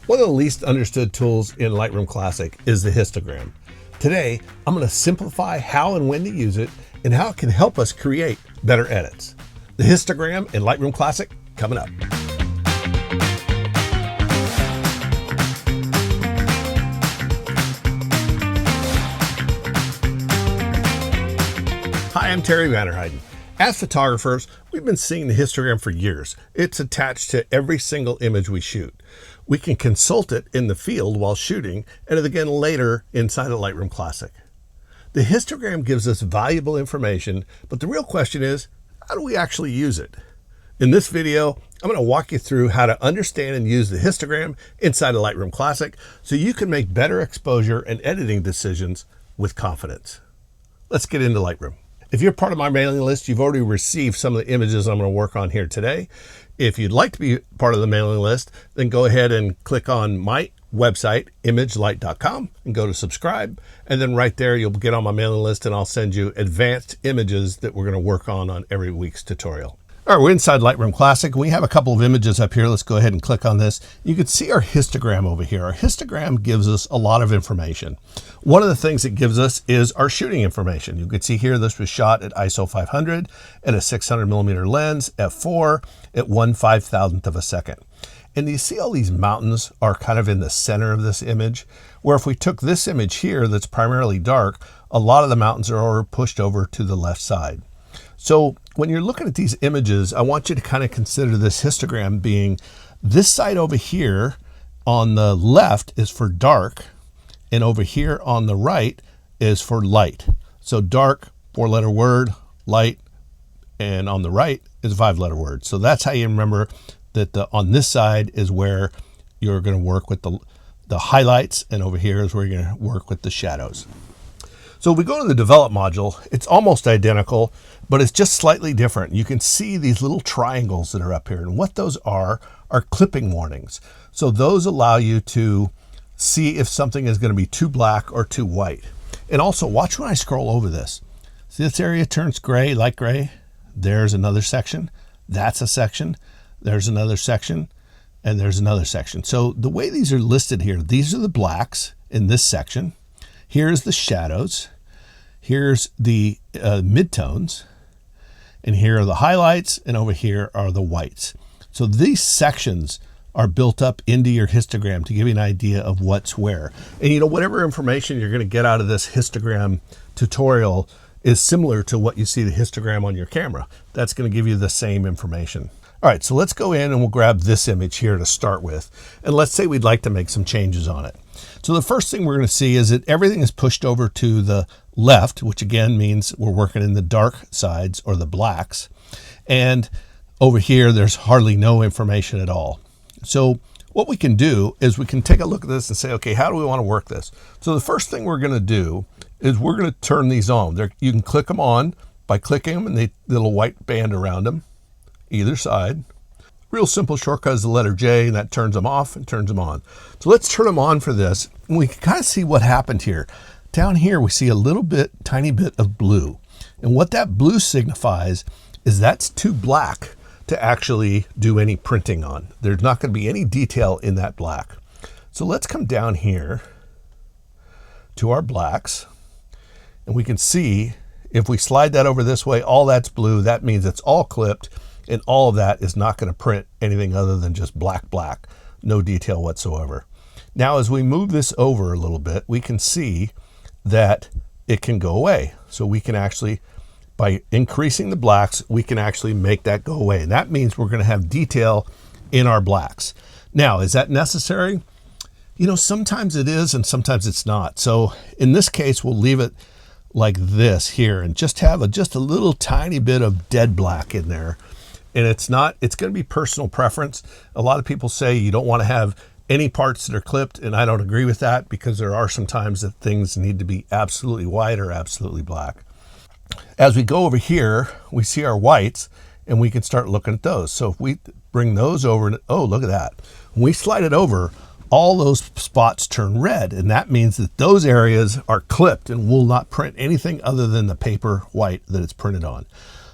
One of the least understood tools in Lightroom Classic is the histogram. Today, I'm going to simplify how and when to use it and how it can help us create better edits. The histogram in Lightroom Classic coming up. Hi, I'm Terry Vanderheiden. As photographers, we've been seeing the histogram for years. It's attached to every single image we shoot. We can consult it in the field while shooting and it again later inside of Lightroom Classic. The histogram gives us valuable information, but the real question is, how do we actually use it? In this video, I'm going to walk you through how to understand and use the histogram inside of Lightroom Classic so you can make better exposure and editing decisions with confidence. Let's get into Lightroom. If you're part of my mailing list, you've already received some of the images I'm going to work on here today. If you'd like to be part of the mailing list, then go ahead and click on my website, imagelight.com, and go to subscribe. And then right there, you'll get on my mailing list and I'll send you advanced images that we're going to work on every week's tutorial. All right, we're inside Lightroom Classic. We have a couple of images up here. Let's go ahead and click on this. You can see our histogram over here. Our histogram gives us a lot of information. One of the things it gives us is our shooting information. You can see here this was shot at ISO 500 at a 600mm lens, f4 at 1/5000th of a second. And you see all these mountains are kind of in the center of this image, where if we took this image here that's primarily dark, a lot of the mountains are pushed over to the left side. So when you're looking at these images, I want you to kind of consider this histogram being this side over here on the left is for dark, and over here on the right is for light. So dark, 4-letter word, light, and on the right is a 5-letter word. So that's how you remember that on this side is where you're going to work with the highlights, and over here is where you're going to work with the shadows. So if we go to the develop module, it's almost identical, but it's just slightly different. You can see these little triangles that are up here, and what those are clipping warnings. So those allow you to see if something is going to be too black or too white. And also watch when I scroll over this. See, this area turns gray, light gray. There's another section. That's a section. There's another section, and there's another section. So the way these are listed here, these are the blacks in this section. Here's the shadows. Here's the midtones, and here are the highlights, and over here are the whites. So these sections are built up into your histogram to give you an idea of what's where. And you know, whatever information you're going to get out of this histogram tutorial is similar to what you see the histogram on your camera. That's going to give you the same information. All right, so let's go in and we'll grab this image here to start with. And let's say we'd like to make some changes on it. So the first thing we're going to see is that everything is pushed over to the left, which again means we're working in the dark sides or the blacks. And over here, there's hardly no information at all. So what we can do is we can take a look at this and say, okay, how do we want to work this? So the first thing we're going to do is we're going to turn these on. You can click them on by clicking them and the little white band around them, either side. Real simple shortcut is the letter J, and that turns them off and turns them on. So let's turn them on for this. And we can kind of see what happened here. Down here, we see a little bit, tiny bit of blue. And what that blue signifies is that's too black to actually do any printing on. There's not going to be any detail in that black. So let's come down here to our blacks, and we can see if we slide that over this way, all that's blue. That means it's all clipped. And all of that is not going to print anything other than just black, no detail whatsoever. Now, as we move this over a little bit, we can see that it can go away. So we can actually, by increasing the blacks, we can actually make that go away. And that means we're going to have detail in our blacks. Now, is that necessary? You know, sometimes it is and sometimes it's not. So in this case, we'll leave it like this here and just have just a little tiny bit of dead black in there. And it's going to be personal preference. A lot of people say you don't want to have any parts that are clipped, and I don't agree with that because there are some times that things need to be absolutely white or absolutely black. As we go over here, we see our whites, and we can start looking at those. So if we bring those over, oh, look at that. When we slide it over, all those spots turn red, and that means that those areas are clipped and will not print anything other than the paper white that it's printed on.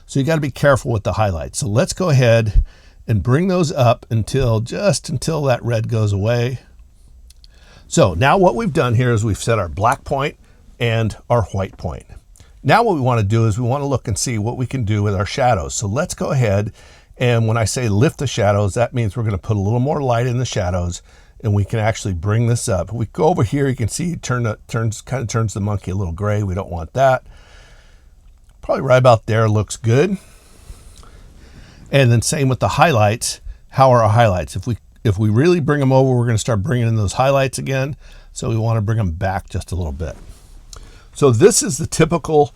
So you got to be careful with the highlights. So let's go ahead and bring those up until that red goes away. So now what we've done here is we've set our black point and our white point. Now what we want to do is we want to look and see what we can do with our shadows. So let's go ahead, and when I say lift the shadows, that means we're going to put a little more light in the shadows, and we can actually bring this up. If we go over here, you can see it kind of turns the monkey a little gray. We don't want that. Probably right about there looks good. And then same with the highlights. How are our highlights? If we really bring them over, we're going to start bringing in those highlights again. So we want to bring them back just a little bit. So this is the typical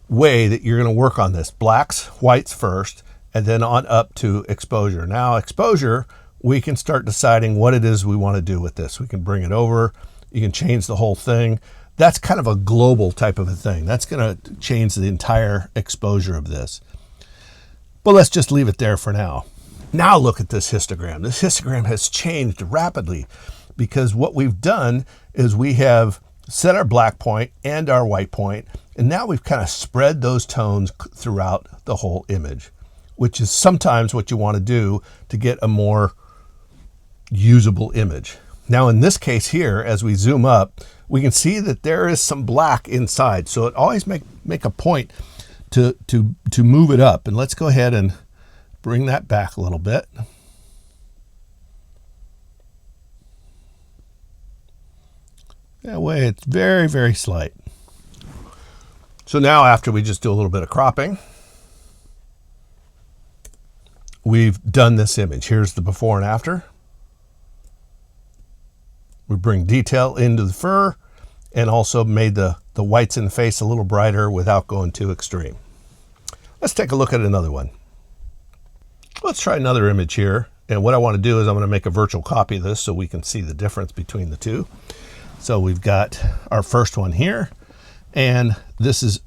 way that you're going to work on this. Blacks, whites first, and then on up to exposure. Now exposure, we can start deciding what it is we want to do with this. We can bring it over. You can change the whole thing. That's kind of a global type of a thing. That's going to change the entire exposure of this. But let's just leave it there for now. Now look at this histogram. This histogram has changed rapidly because what we've done is we have set our black point and our white point, and now we've kind of spread those tones throughout the whole image, which is sometimes what you want to do to get a more usable image. Now in this case here, as we zoom up, we can see that there is some black inside. So it always make a point to move it up. And let's go ahead and bring that back a little bit. That way it's very, very slight. So now after we just do a little bit of cropping, we've done this image. Here's the before and after. We bring detail into the fur and also made the whites in the face a little brighter without going too extreme. Let's take a look at another one. Let's try another image here. And what I want to do is I'm going to make a virtual copy of this so we can see the difference between the two. So we've got our first one here, and this is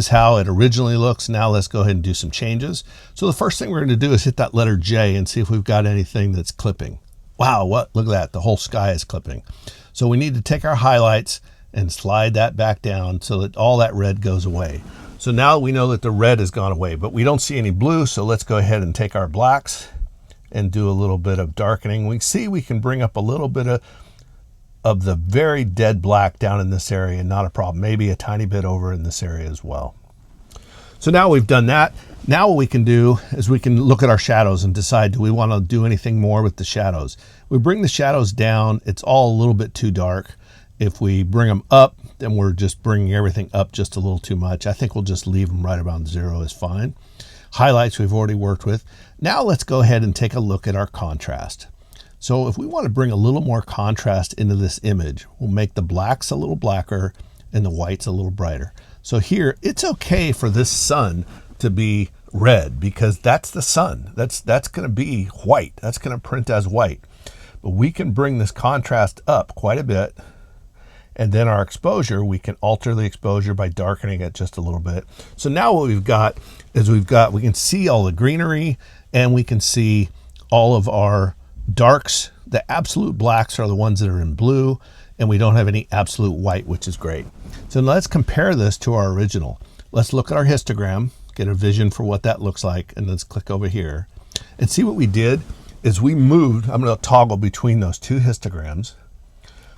how it originally looks. Now let's go ahead and do some changes. So the first thing we're going to do is hit that letter J and see if we've got anything that's clipping. Wow, look at that, the whole sky is clipping. So we need to take our highlights and slide that back down so that all that red goes away. So now we know that the red has gone away, but we don't see any blue, so let's go ahead and take our blacks and do a little bit of darkening. We see we can bring up a little bit of the very dead black down in this area, not a problem. Maybe a tiny bit over in this area as well. So now we've done that. Now what we can do is we can look at our shadows and decide, do we want to do anything more with the shadows? We bring the shadows down, it's all a little bit too dark. If we bring them up, then we're just bringing everything up just a little too much. I think we'll just leave them right around 0 is fine. Highlights we've already worked with. Now let's go ahead and take a look at our contrast. So if we want to bring a little more contrast into this image, we'll make the blacks a little blacker and the whites a little brighter. So here, it's okay for this sun to be red because that's the sun. That's going to be white. That's going to print as white. But we can bring this contrast up quite a bit. And then our exposure, we can alter the exposure by darkening it just a little bit. So now what we've got is we can see all the greenery and we can see all of our darks. The absolute blacks are the ones that are in blue, and we don't have any absolute white, which is great. So let's compare this to our original. Let's look at our histogram, get a vision for what that looks like, and let's click over here. And see what we did is we moved, I'm going to toggle between those two histograms.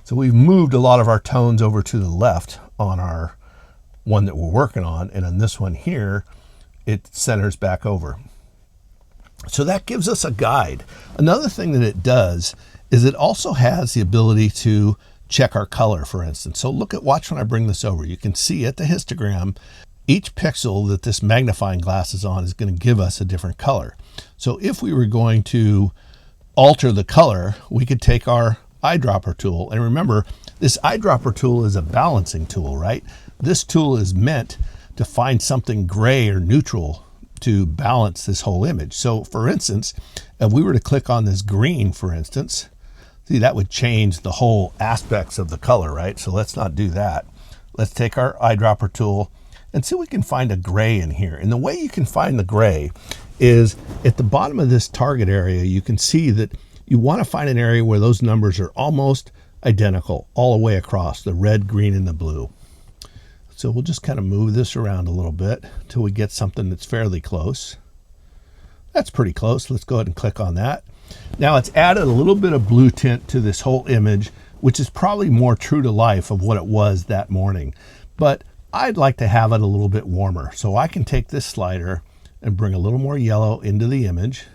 So we've moved a lot of our tones over to the left on our one that we're working on, and on this one here, it centers back over. So that gives us a guide. Another thing that it does is it also has the ability to check our color, for instance. So watch when I bring this over. You can see at the histogram, each pixel that this magnifying glass is on is going to give us a different color. So if we were going to alter the color, we could take our eyedropper tool. And remember, this eyedropper tool is a balancing tool, right? This tool is meant to find something gray or neutral to balance this whole image. So for instance, if we were to click on this green, for instance, see, that would change the whole aspects of the color, right? So let's not do that. Let's take our eyedropper tool and see if we can find a gray in here. And the way you can find the gray is at the bottom of this target area, you can see that you want to find an area where those numbers are almost identical all the way across, the red, green, and the blue. So we'll just kind of move this around a little bit till we get something that's fairly close. That's pretty close. Let's go ahead and click on that. Now it's added a little bit of blue tint to this whole image which is probably more true to life of what it was that morning. But I'd like to have it a little bit warmer. So I can take this slider and bring a little more yellow into the image.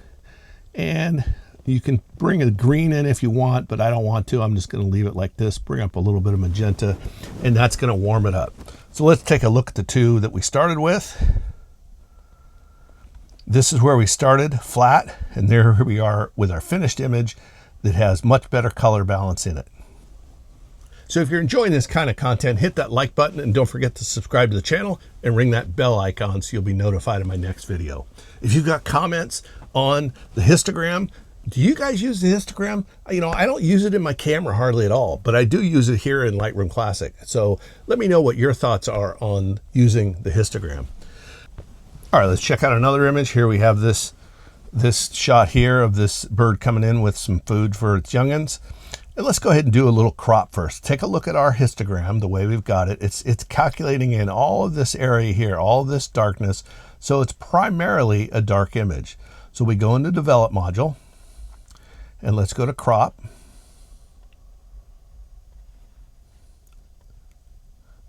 And you can bring a green in if you want, but I don't want to. I'm just going to leave it like this, bring up a little bit of magenta, and that's going to warm it up. So let's take a look at the two that we started with. This is where we started, flat, and there we are with our finished image that has much better color balance in it. So if you're enjoying this kind of content, hit that like button and don't forget to subscribe to the channel and ring that bell icon so you'll be notified of my next video. If you've got comments on the histogram, do you guys use the histogram? You know, I don't use it in my camera hardly at all, but I do use it here in Lightroom Classic. So let me know what your thoughts are on using the histogram. All right, let's check out another image. Here we have this shot here of this bird coming in with some food for its youngins. And let's go ahead and do a little crop first. Take a look at our histogram, the way we've got it. It's calculating in all of this area here, all of this darkness. So it's primarily a dark image. So we go into Develop module. And let's go to crop.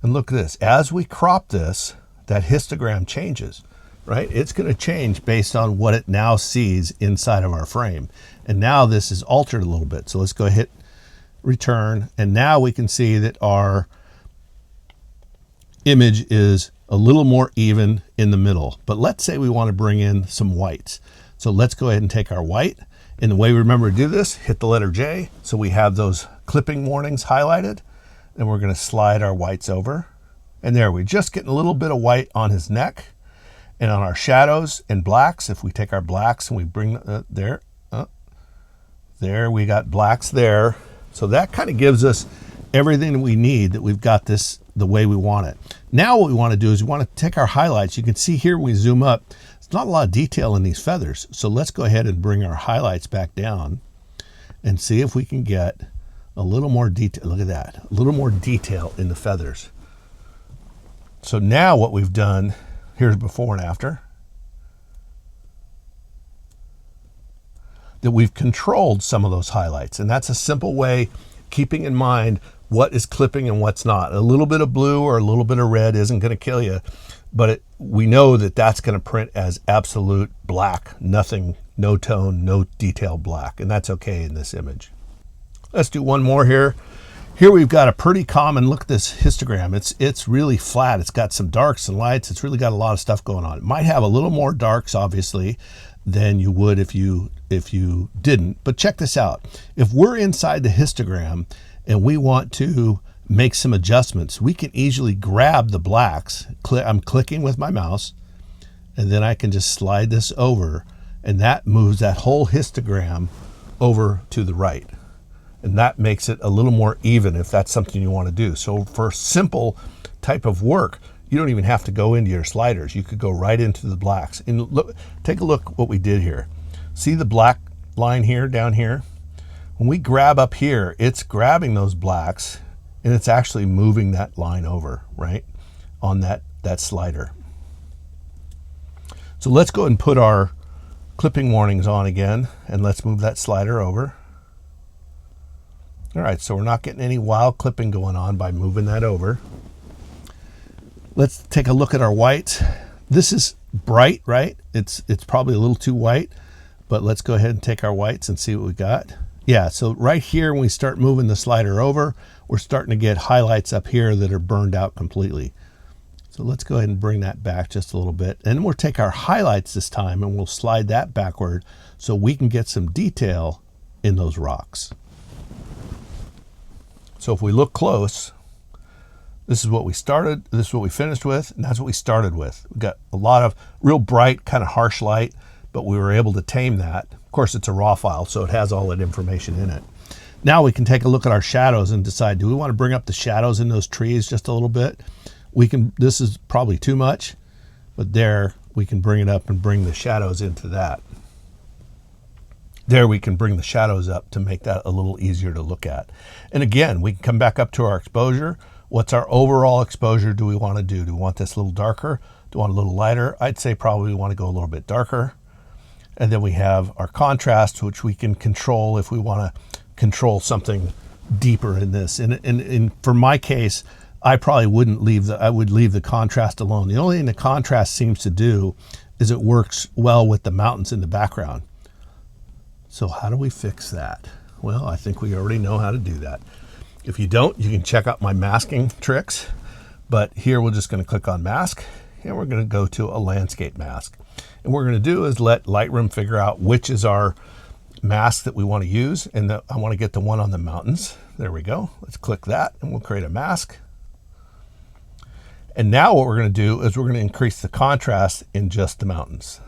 And look at this. As we crop this, that histogram changes, right? It's going to change based on what it now sees inside of our frame. And now this is altered a little bit. So let's go hit return. And now we can see that our image is a little more even in the middle. But let's say we want to bring in some whites. So let's go ahead and take our white. And the way we remember to do this, hit the letter J. So we have those clipping warnings highlighted. And we're going to slide our whites over. And there, we're just getting a little bit of white on his neck. And on our shadows and blacks, if we take our blacks and we bring there we got blacks there. So that kind of gives us everything that we need, that we've got this the way we want it. Now what we want to do is we want to take our highlights. You can see here when we zoom up, not a lot of detail in these feathers. So let's go ahead and bring our highlights back down and see if we can get a little more detail. Look at that, a little more detail in the feathers. So now what we've done, here's before and after, that we've controlled some of those highlights. And that's a simple way, keeping in mind what is clipping and what's not. A little bit of blue or a little bit of red isn't going to kill you. But we know that that's going to print as absolute black, nothing, no tone, no detail black, and that's okay in this image. Let's do one more here. Here we've got a pretty common, look at this histogram. It's really flat. It's got some darks and lights. It's really got a lot of stuff going on. It might have a little more darks, obviously, than you would if you didn't. But check this out. If we're inside the histogram and we want to make some adjustments, we can easily grab the blacks. I'm clicking with my mouse, and then I can just slide this over, and that moves that whole histogram over to the right. And that makes it a little more even if that's something you want to do. So for simple type of work, you don't even have to go into your sliders. You could go right into the blacks. And look, take a look what we did here. See the black line here, down here? When we grab up here, it's grabbing those blacks, and it's actually moving that line over, right, on that slider. So let's go ahead and put our clipping warnings on again, and let's move that slider over. All right, so we're not getting any wild clipping going on by moving that over. Let's take a look at our whites. This is bright, right? It's probably a little too white, but let's go ahead and take our whites and see what we got. Yeah, so right here, when we start moving the slider over, we're starting to get highlights up here that are burned out completely. So let's go ahead and bring that back just a little bit. And we'll take our highlights this time and we'll slide that backward so we can get some detail in those rocks. So if we look close, this is what we started, this is what we finished with, and that's what we started with. We got a lot of real bright, kind of harsh light, but we were able to tame that. Of course, it's a raw file, so it has all that information in it. Now we can take a look at our shadows and decide, do we want to bring up the shadows in those trees just a little bit? We can, this is probably too much, but there we can bring it up and bring the shadows into that. There we can bring the shadows up to make that a little easier to look at. And again, we can come back up to our exposure. What's our overall exposure do we want to do? Do we want this a little darker? Do we want a little lighter? I'd say probably we want to go a little bit darker. And then we have our contrast, which we can control if we want to control something deeper in this. And for my case, I probably wouldn't leave I would leave the contrast alone. The only thing the contrast seems to do is it works well with the mountains in the background. So how do we fix that? Well, I think we already know how to do that. If you don't, you can check out my masking tricks. But here we're just going to click on mask, and we're going to go to a landscape mask. And what we're going to do is let Lightroom figure out which is our mask that we want to use. And I want to get the one on the mountains. There we go. Let's click that, and we'll create a mask. And now what we're going to do is we're going to increase the contrast in just the mountains.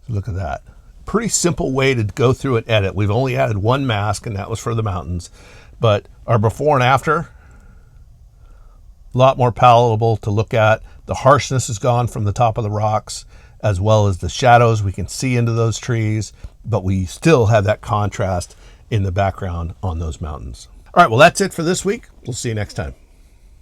So look at that. Pretty simple way to go through and edit. We've only added one mask, and that was for the mountains. But our before and after, a lot more palatable to look at. The harshness is gone from the top of the rocks, as well as the shadows. We can see into those trees, but we still have that contrast in the background on those mountains. All right, well, that's it for this week. We'll see you next time.